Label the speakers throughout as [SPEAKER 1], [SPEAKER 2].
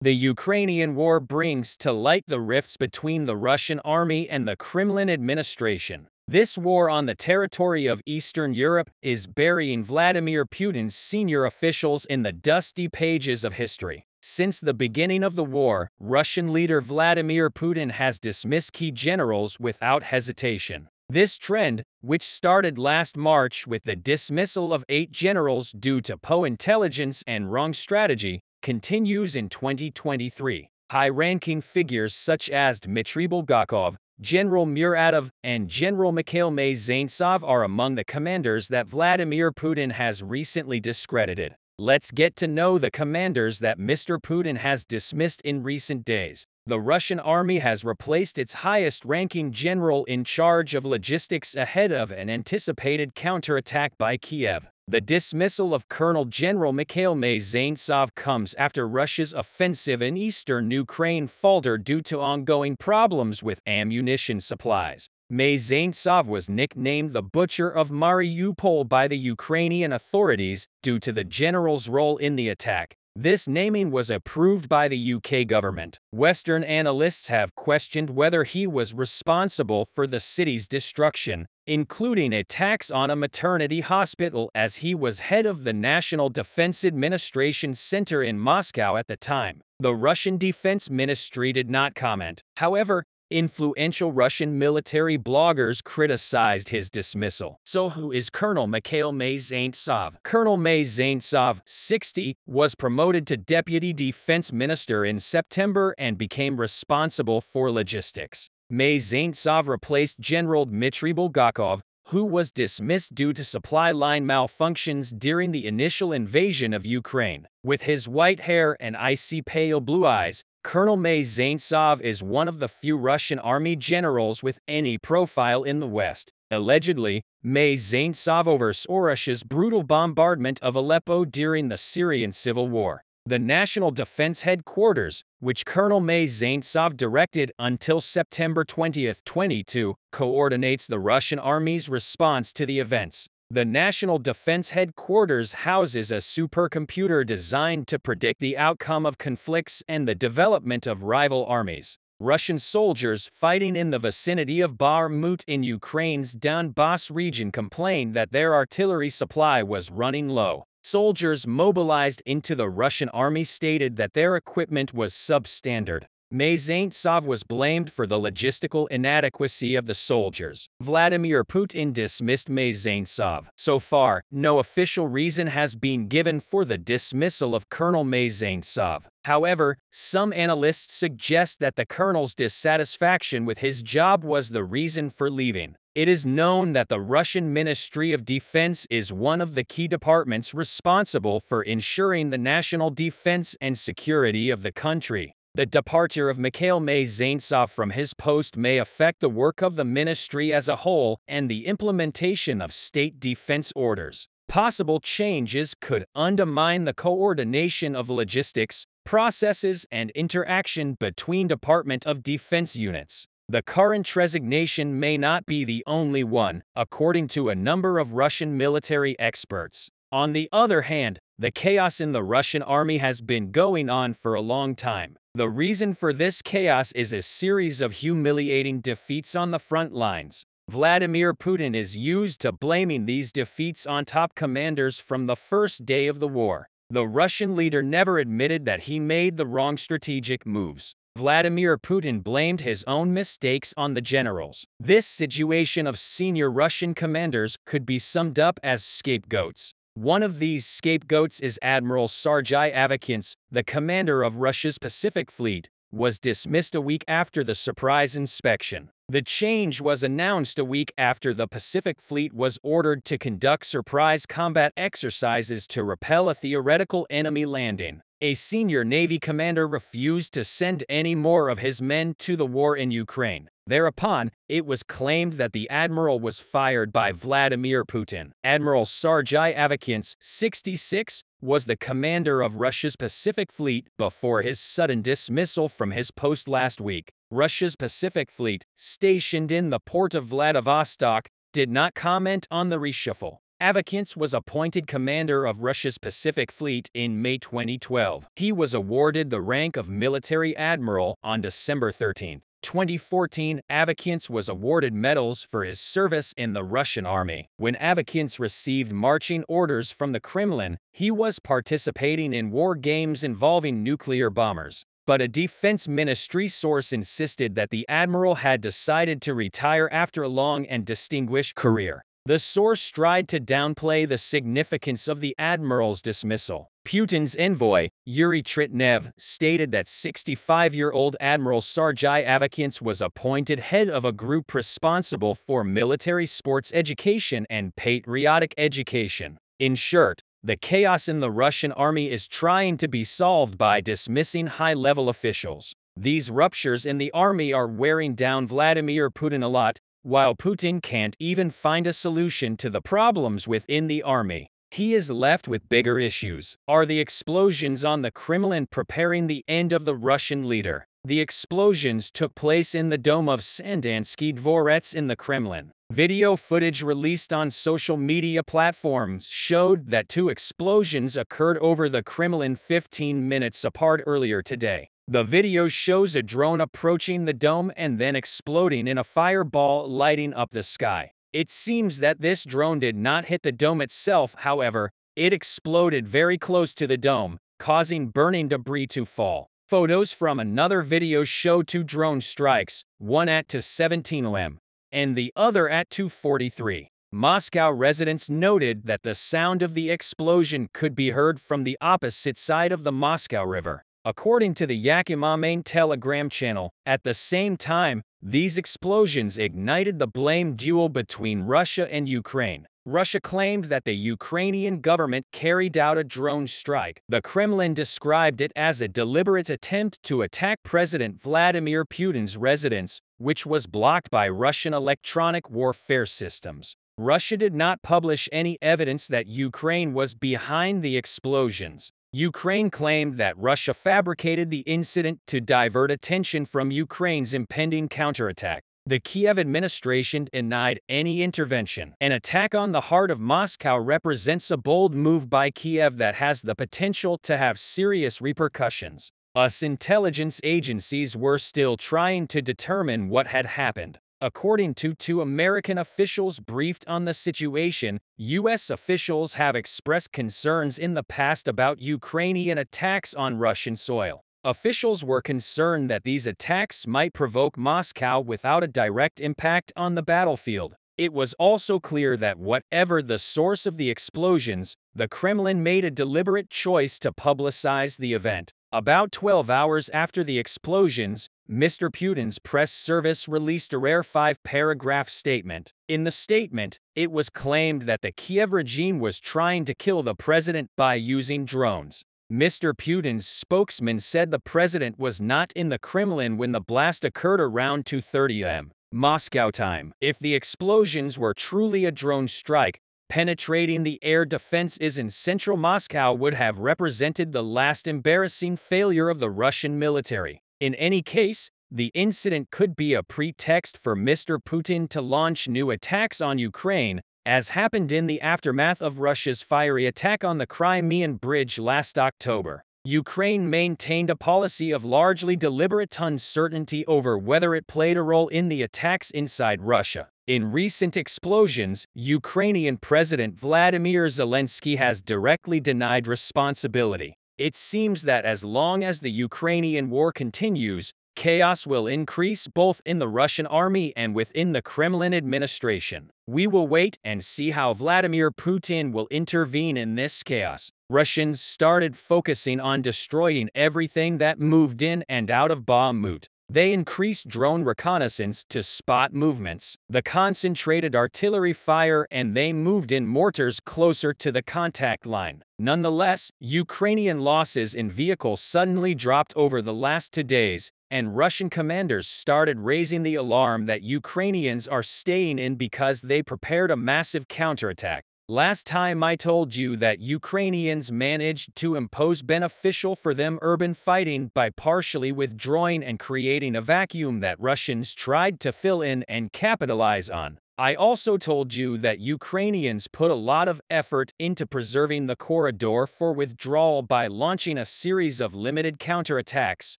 [SPEAKER 1] The Ukrainian war brings to light the rifts between the Russian army and the Kremlin administration. This war on the territory of Eastern Europe is burying Vladimir Putin's senior officials in the dusty pages of history. Since the beginning of the war, Russian leader Vladimir Putin has dismissed key generals without hesitation. This trend, which started last March with the dismissal of 8 generals due to poor intelligence and wrong strategy, continues in 2023. High-ranking figures such as Dmitry Bulgakov, General Muratov, and General Mikhail Mezentsev are among the commanders that Vladimir Putin has recently discredited. Let's get to know the commanders that Mr. Putin has dismissed in recent days. The Russian army has replaced its highest-ranking general in charge of logistics ahead of an anticipated counterattack by Kiev. The dismissal of Colonel General Mikhail Mezentsev comes after Russia's offensive in eastern Ukraine faltered due to ongoing problems with ammunition supplies. Mezentsev was nicknamed the Butcher of Mariupol by the Ukrainian authorities due to the general's role in the attack. This naming was approved by the UK government. Western analysts have questioned whether he was responsible for the city's destruction, including attacks on a maternity hospital, as he was head of the National Defense Administration Center in Moscow at the time. The Russian Defense Ministry did not comment. However, influential Russian military bloggers criticized his dismissal. So who is Colonel Mikhail Mezentsev? Colonel Mezentsev, 60, was promoted to Deputy Defense Minister in September and became responsible for logistics. Mezentsev replaced General Dmitry Bulgakov, who was dismissed due to supply line malfunctions during the initial invasion of Ukraine. With his white hair and icy pale blue eyes, Colonel Mezentsev is one of the few Russian army generals with any profile in the West. Allegedly, Mezentsev oversaw Russia's brutal bombardment of Aleppo during the Syrian civil war. The National Defense Headquarters, which Colonel Mezentsev directed until September 20, 2022, coordinates the Russian army's response to the events. The National Defense Headquarters houses a supercomputer designed to predict the outcome of conflicts and the development of rival armies. Russian soldiers fighting in the vicinity of Bakhmut in Ukraine's Donbass region complained that their artillery supply was running low. Soldiers mobilized into the Russian army stated that their equipment was substandard. Mezentsev was blamed for the logistical inadequacy of the soldiers. Vladimir Putin dismissed Mezentsev. So far, no official reason has been given for the dismissal of Colonel Mezentsev. However, some analysts suggest that the colonel's dissatisfaction with his job was the reason for leaving. It is known that the Russian Ministry of Defense is one of the key departments responsible for ensuring the national defense and security of the country. The departure of Mikhail Mezentsev from his post may affect the work of the ministry as a whole and the implementation of state defense orders. Possible changes could undermine the coordination of logistics, processes, and interaction between Department of Defense units. The current resignation may not be the only one, according to a number of Russian military experts. On the other hand, the chaos in the Russian army has been going on for a long time. The reason for this chaos is a series of humiliating defeats on the front lines. Vladimir Putin is used to blaming these defeats on top commanders from the first day of the war. The Russian leader never admitted that he made the wrong strategic moves. Vladimir Putin blamed his own mistakes on the generals. This situation of senior Russian commanders could be summed up as scapegoats. One of these scapegoats is Admiral Sergei Avakyants, the commander of Russia's Pacific Fleet, was dismissed a week after the surprise inspection. The change was announced a week after the Pacific Fleet was ordered to conduct surprise combat exercises to repel a theoretical enemy landing. A senior Navy commander refused to send any more of his men to the war in Ukraine. Thereupon, it was claimed that the admiral was fired by Vladimir Putin. Admiral Sergei Avakyants, 66, was the commander of Russia's Pacific Fleet before his sudden dismissal from his post last week. Russia's Pacific Fleet, stationed in the port of Vladivostok, did not comment on the reshuffle. Avakyants was appointed commander of Russia's Pacific Fleet in May 2012. He was awarded the rank of military admiral on December 13, 2014. Avakyants was awarded medals for his service in the Russian army. When Avakyants received marching orders from the Kremlin, he was participating in war games involving nuclear bombers. But a defense ministry source insisted that the admiral had decided to retire after a long and distinguished career. The source tried to downplay the significance of the admiral's dismissal. Putin's envoy, Yuri Tritenev, stated that 65-year-old Admiral Sergei Avakyants was appointed head of a group responsible for military sports education and patriotic education. In short, the chaos in the Russian army is trying to be solved by dismissing high-level officials. These ruptures in the army are wearing down Vladimir Putin a lot, while Putin can't even find a solution to the problems within the army. He is left with bigger issues. Are the explosions on the Kremlin preparing the end of the Russian leader? The explosions took place in the dome of Sandansky Dvorets in the Kremlin. Video footage released on social media platforms showed that 2 explosions occurred over the Kremlin 15 minutes apart earlier today. The video shows a drone approaching the dome and then exploding in a fireball lighting up the sky. It seems that this drone did not hit the dome itself, however, it exploded very close to the dome, causing burning debris to fall. Photos from another video show 2 drone strikes, one at 2:17 am, and the other at 2:43. Moscow residents noted that the sound of the explosion could be heard from the opposite side of the Moscow River. According to the Yakima main Telegram channel, at the same time, these explosions ignited the blame duel between Russia and Ukraine. Russia claimed that the Ukrainian government carried out a drone strike. The Kremlin described it as a deliberate attempt to attack President Vladimir Putin's residence, which was blocked by Russian electronic warfare systems. Russia did not publish any evidence that Ukraine was behind the explosions. Ukraine claimed that Russia fabricated the incident to divert attention from Ukraine's impending counterattack. The Kiev administration denied any intervention. An attack on the heart of Moscow represents a bold move by Kiev that has the potential to have serious repercussions. US intelligence agencies were still trying to determine what had happened. According to 2 American officials briefed on the situation, U.S. officials have expressed concerns in the past about Ukrainian attacks on Russian soil. Officials were concerned that these attacks might provoke Moscow without a direct impact on the battlefield. It was also clear that whatever the source of the explosions, the Kremlin made a deliberate choice to publicize the event. About 12 hours after the explosions, Mr. Putin's press service released a rare 5-paragraph statement. In the statement, it was claimed that the Kiev regime was trying to kill the president by using drones. Mr. Putin's spokesman said the president was not in the Kremlin when the blast occurred around 2:30 am. Moscow time. If the explosions were truly a drone strike, penetrating the air defenses in central Moscow would have represented the last embarrassing failure of the Russian military. In any case, the incident could be a pretext for Mr. Putin to launch new attacks on Ukraine, as happened in the aftermath of Russia's fiery attack on the Crimean bridge last October. Ukraine maintained a policy of largely deliberate uncertainty over whether it played a role in the attacks inside Russia. In recent explosions, Ukrainian President Vladimir Zelensky has directly denied responsibility. It seems that as long as the Ukrainian war continues, chaos will increase both in the Russian army and within the Kremlin administration. We will wait and see how Vladimir Putin will intervene in this chaos. Russians started focusing on destroying everything that moved in and out of Bakhmut. They increased drone reconnaissance to spot movements, the concentrated artillery fire, and they moved in mortars closer to the contact line. Nonetheless, Ukrainian losses in vehicles suddenly dropped over the last 2 days, and Russian commanders started raising the alarm that Ukrainians are staying in because they prepared a massive counterattack. Last time I told you that Ukrainians managed to impose beneficial for them urban fighting by partially withdrawing and creating a vacuum that Russians tried to fill in and capitalize on. I also told you that Ukrainians put a lot of effort into preserving the corridor for withdrawal by launching a series of limited counterattacks,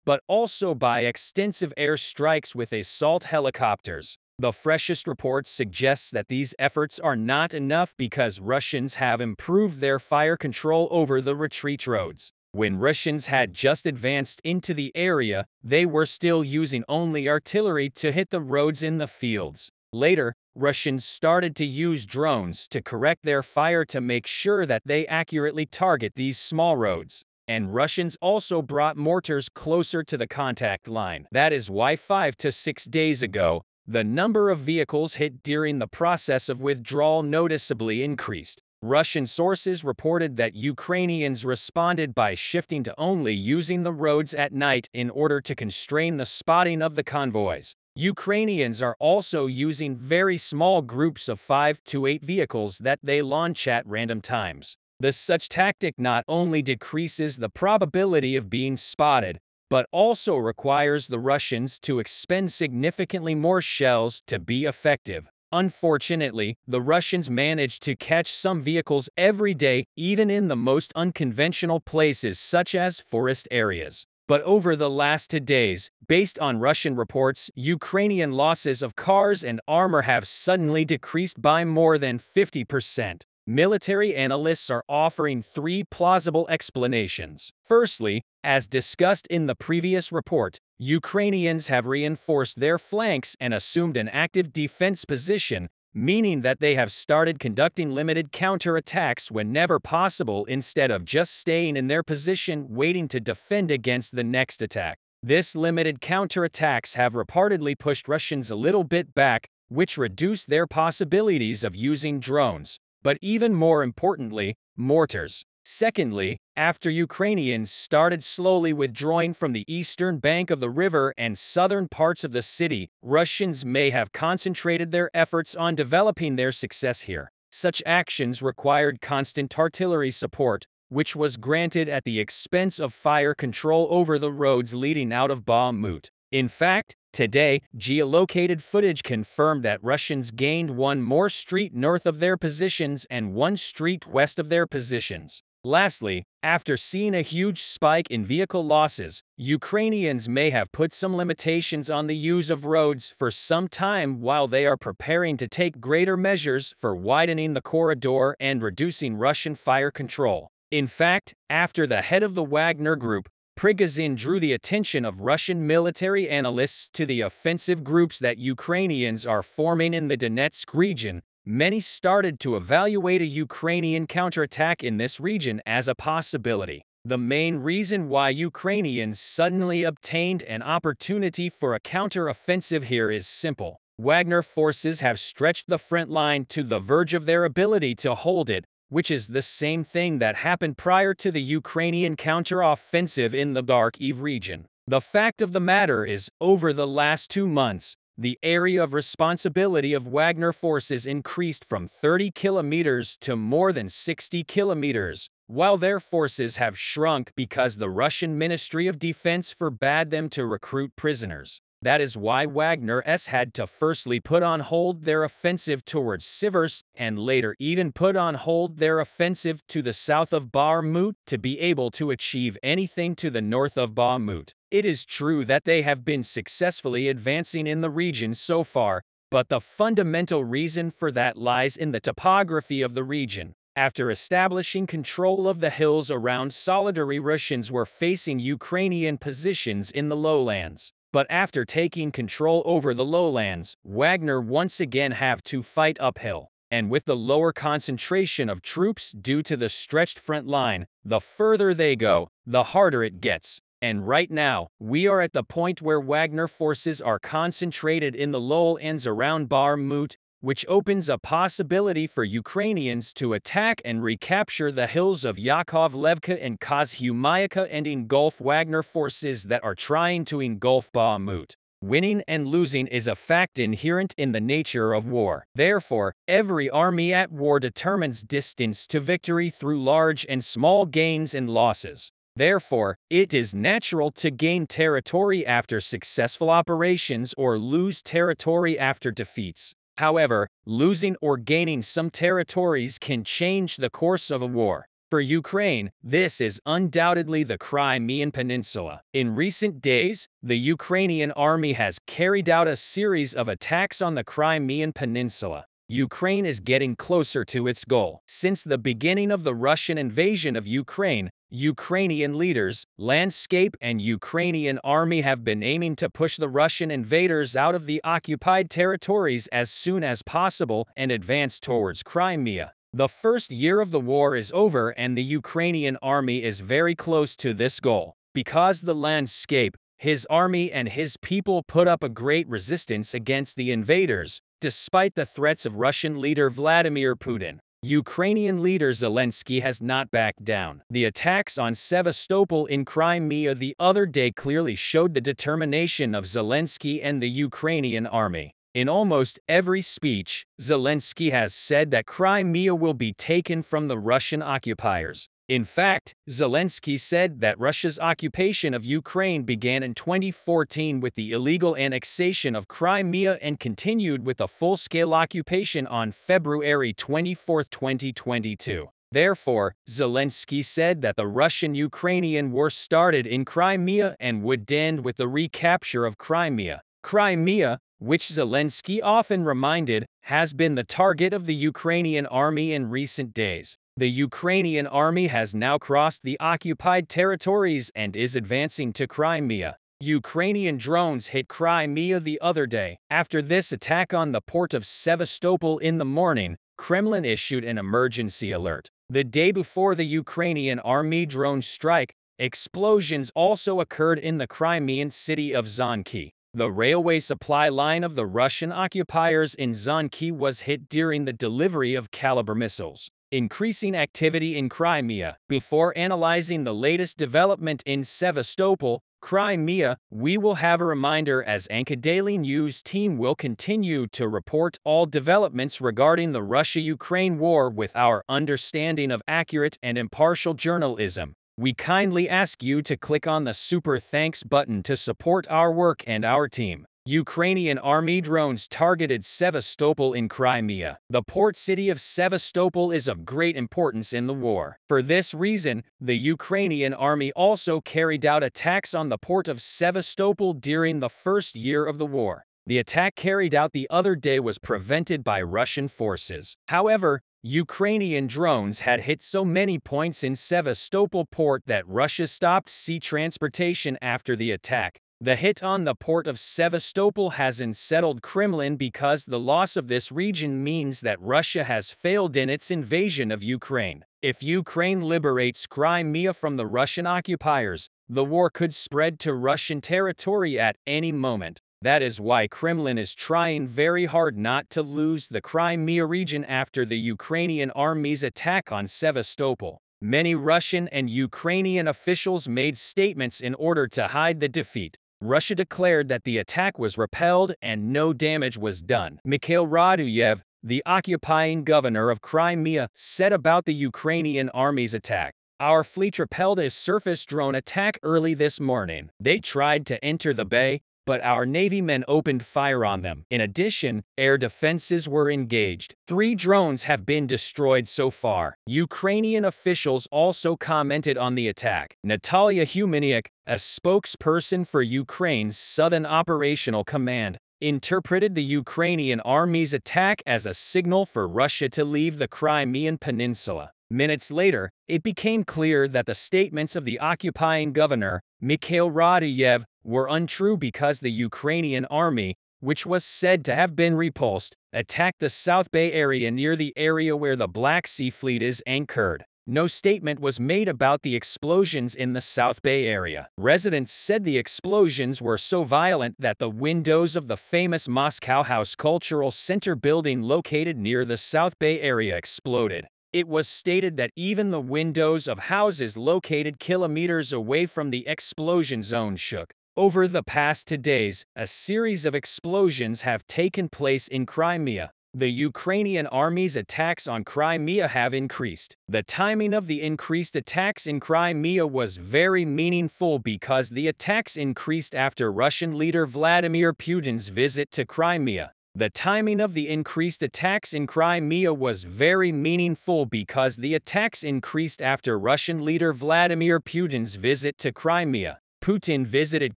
[SPEAKER 1] but also by extensive airstrikes with assault helicopters. The freshest report suggests that these efforts are not enough because Russians have improved their fire control over the retreat roads. When Russians had just advanced into the area, they were still using only artillery to hit the roads in the fields. Later, Russians started to use drones to correct their fire to make sure that they accurately target these small roads. And Russians also brought mortars closer to the contact line. That is why 5 to 6 days ago, the number of vehicles hit during the process of withdrawal noticeably increased. Russian sources reported that Ukrainians responded by shifting to only using the roads at night in order to constrain the spotting of the convoys. Ukrainians are also using very small groups of 5 to 8 vehicles that they launch at random times. Such tactic not only decreases the probability of being spotted, but also requires the Russians to expend significantly more shells to be effective. Unfortunately, the Russians manage to catch some vehicles every day, even in the most unconventional places such as forest areas. But over the last 2 days, based on Russian reports, Ukrainian losses of cars and armor have suddenly decreased by more than 50%. Military analysts are offering 3 plausible explanations. Firstly, as discussed in the previous report, Ukrainians have reinforced their flanks and assumed an active defense position, meaning that they have started conducting limited counterattacks whenever possible instead of just staying in their position waiting to defend against the next attack. This limited counterattacks have reportedly pushed Russians a little bit back, which reduced their possibilities of using drones. But even more importantly, mortars. Secondly, after Ukrainians started slowly withdrawing from the eastern bank of the river and southern parts of the city, Russians may have concentrated their efforts on developing their success here. Such actions required constant artillery support, which was granted at the expense of fire control over the roads leading out of Bakhmut. In fact, today, geolocated footage confirmed that Russians gained 1 more street north of their positions and 1 street west of their positions. Lastly, after seeing a huge spike in vehicle losses, Ukrainians may have put some limitations on the use of roads for some time while they are preparing to take greater measures for widening the corridor and reducing Russian fire control. In fact, after the head of the Wagner Group, Prigozhin, drew the attention of Russian military analysts to the offensive groups that Ukrainians are forming in the Donetsk region, many started to evaluate a Ukrainian counterattack in this region as a possibility. The main reason why Ukrainians suddenly obtained an opportunity for a counteroffensive here is simple. Wagner forces have stretched the front line to the verge of their ability to hold it, which is the same thing that happened prior to the Ukrainian counteroffensive in the Kharkiv region. The fact of the matter is, over the last 2 months, the area of responsibility of Wagner forces increased from 30 kilometers to more than 60 kilometers, while their forces have shrunk because the Russian Ministry of Defense forbade them to recruit prisoners. That is why Wagner's had to firstly put on hold their offensive towards Siversk and later even put on hold their offensive to the south of Bakhmut to be able to achieve anything to the north of Bakhmut. It is true that they have been successfully advancing in the region so far, but the fundamental reason for that lies in the topography of the region. After establishing control of the hills around Solidary, Russians were facing Ukrainian positions in the lowlands. But after taking control over the lowlands, Wagner once again have to fight uphill. And with the lower concentration of troops due to the stretched front line, the further they go, the harder it gets. And right now, we are at the point where Wagner forces are concentrated in the lowlands around Bakhmut, which opens a possibility for Ukrainians to attack and recapture the hills of Yakovlevka and Kozhumayka and engulf Wagner forces that are trying to engulf Bakhmut. Winning and losing is a fact inherent in the nature of war. Therefore, every army at war determines distance to victory through large and small gains and losses. Therefore, it is natural to gain territory after successful operations or lose territory after defeats. However, losing or gaining some territories can change the course of a war. For Ukraine, this is undoubtedly the Crimean Peninsula. In recent days, the Ukrainian army has carried out a series of attacks on the Crimean Peninsula. Ukraine is getting closer to its goal. Since the beginning of the Russian invasion of Ukraine, Ukrainian leaders, landscape, and Ukrainian army have been aiming to push the Russian invaders out of the occupied territories as soon as possible and advance towards Crimea. The first year of the war is over and the Ukrainian army is very close to this goal. Because the landscape, his army and his people put up a great resistance against the invaders, despite the threats of Russian leader Vladimir Putin. Ukrainian leader Zelensky has not backed down. The attacks on Sevastopol in Crimea the other day clearly showed the determination of Zelensky and the Ukrainian army. In almost every speech, Zelensky has said that Crimea will be taken from the Russian occupiers. In fact, Zelensky said that Russia's occupation of Ukraine began in 2014 with the illegal annexation of Crimea and continued with a full-scale occupation on February 24, 2022. Therefore, Zelensky said that the Russian-Ukrainian war started in Crimea and would end with the recapture of Crimea. Crimea, which Zelensky often reminded, has been the target of the Ukrainian army in recent days. The Ukrainian army has now crossed the occupied territories and is advancing to Crimea. Ukrainian drones hit Crimea the other day. After this attack on the port of Sevastopol in the morning, Kremlin issued an emergency alert. The day before the Ukrainian army drone strike, explosions also occurred in the Crimean city of Zonki. The railway supply line of the Russian occupiers in Zonki was hit during the delivery of Caliber missiles. Increasing activity in Crimea. Before analyzing the latest development in Sevastopol, Crimea, we will have a reminder as Anka Daily News team will continue to report all developments regarding the Russia-Ukraine war with our understanding of accurate and impartial journalism. We kindly ask you to click on the Super Thanks button to support our work and our team. Ukrainian army drones targeted Sevastopol in Crimea. The port city of Sevastopol is of great importance in the war. For this reason, the Ukrainian army also carried out attacks on the port of Sevastopol during the first year of the war. The attack carried out the other day was prevented by Russian forces. However, Ukrainian drones had hit so many points in Sevastopol port that Russia stopped sea transportation after the attack. The hit on the port of Sevastopol has unsettled Kremlin because the loss of this region means that Russia has failed in its invasion of Ukraine. If Ukraine liberates Crimea from the Russian occupiers, the war could spread to Russian territory at any moment. That is why Kremlin is trying very hard not to lose the Crimea region after the Ukrainian army's attack on Sevastopol. Many Russian and Ukrainian officials made statements in order to hide the defeat. Russia declared that the attack was repelled and no damage was done. Mikhail Mezentsev, the occupying governor of Crimea, said about the Ukrainian army's attack, "Our fleet repelled a surface drone attack early this morning. They tried to enter the bay, but our Navy men opened fire on them. In addition, air defenses were engaged. 3 drones have been destroyed so far." Ukrainian officials also commented on the attack. Natalia Humaniuk, a spokesperson for Ukraine's Southern Operational Command, interpreted the Ukrainian army's attack as a signal for Russia to leave the Crimean Peninsula. Minutes later, it became clear that the statements of the occupying governor, Mikhail Mezentsev, were untrue because the Ukrainian army, which was said to have been repulsed, attacked the South Bay area near the area where the Black Sea Fleet is anchored. No statement was made about the explosions in the South Bay area. Residents said the explosions were so violent that the windows of the famous Moscow House Cultural Center building located near the South Bay area exploded. It was stated that even the windows of houses located kilometers away from the explosion zone shook. Over the past 2 days, a series of explosions have taken place in Crimea. The Ukrainian army's attacks on Crimea have increased. The timing of the increased attacks in Crimea was very meaningful because the attacks increased after Russian leader Vladimir Putin's visit to Crimea. The timing of the increased attacks in Crimea was very meaningful because the attacks increased after Russian leader Vladimir Putin's visit to Crimea. Putin visited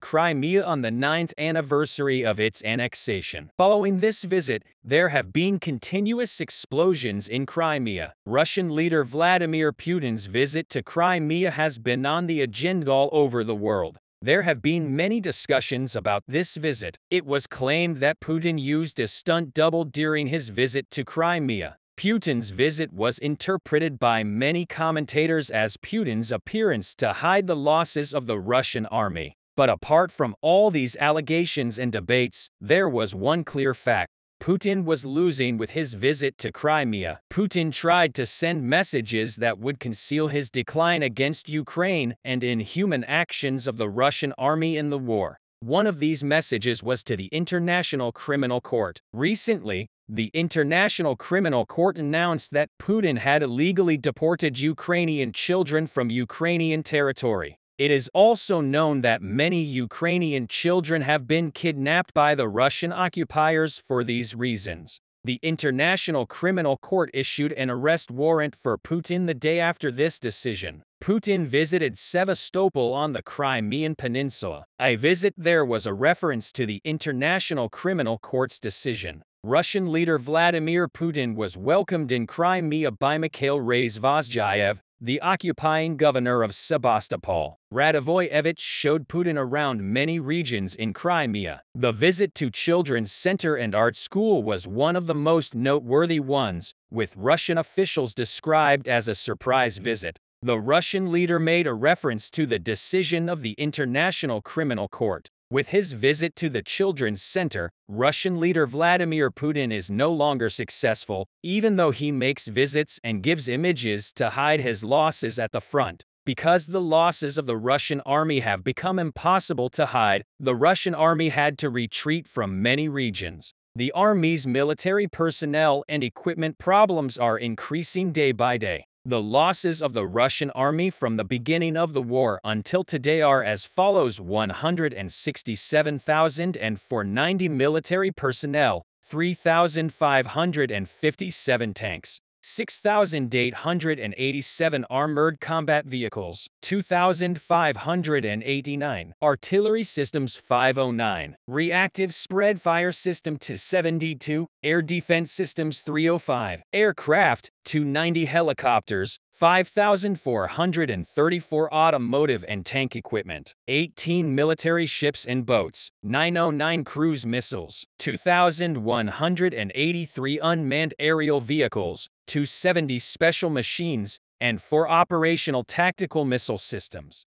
[SPEAKER 1] Crimea on the 9th anniversary of its annexation. Following this visit, there have been continuous explosions in Crimea. Russian leader Vladimir Putin's visit to Crimea has been on the agenda all over the world. There have been many discussions about this visit. It was claimed that Putin used a stunt double during his visit to Crimea. Putin's visit was interpreted by many commentators as Putin's appearance to hide the losses of the Russian army. But apart from all these allegations and debates, there was one clear fact. Putin was losing with his visit to Crimea. Putin tried to send messages that would conceal his decline against Ukraine and inhuman actions of the Russian army in the war. One of these messages was to the International Criminal Court. Recently, the International Criminal Court announced that Putin had illegally deported Ukrainian children from Ukrainian territory. It is also known that many Ukrainian children have been kidnapped by the Russian occupiers for these reasons. The International Criminal Court issued an arrest warrant for Putin the day after this decision. Putin visited Sevastopol on the Crimean Peninsula. A visit there was a reference to the International Criminal Court's decision. Russian leader Vladimir Putin was welcomed in Crimea by Mikhail Mezentsev, the occupying governor of Sebastopol. Radovoyevich showed Putin around many regions in Crimea. The visit to Children's Center and Art School was one of the most noteworthy ones, with Russian officials described as a surprise visit. The Russian leader made a reference to the decision of the International Criminal Court. With his visit to the Children's Center, Russian leader Vladimir Putin is no longer successful, even though he makes visits and gives images to hide his losses at the front. Because the losses of the Russian army have become impossible to hide, the Russian army had to retreat from many regions. The army's military personnel and equipment problems are increasing day by day. The losses of the Russian army from the beginning of the war until today are as follows: 167,090 military personnel, 3,557 tanks, 6,887 armored combat vehicles, 2,589 artillery systems, 509 reactive spread fire system, 272 air defense systems, 305 aircraft, 290 helicopters, 5,434 automotive and tank equipment, 18 military ships and boats, 909 cruise missiles, 2,183 unmanned aerial vehicles, 270 special machines, and 4 operational tactical missile systems.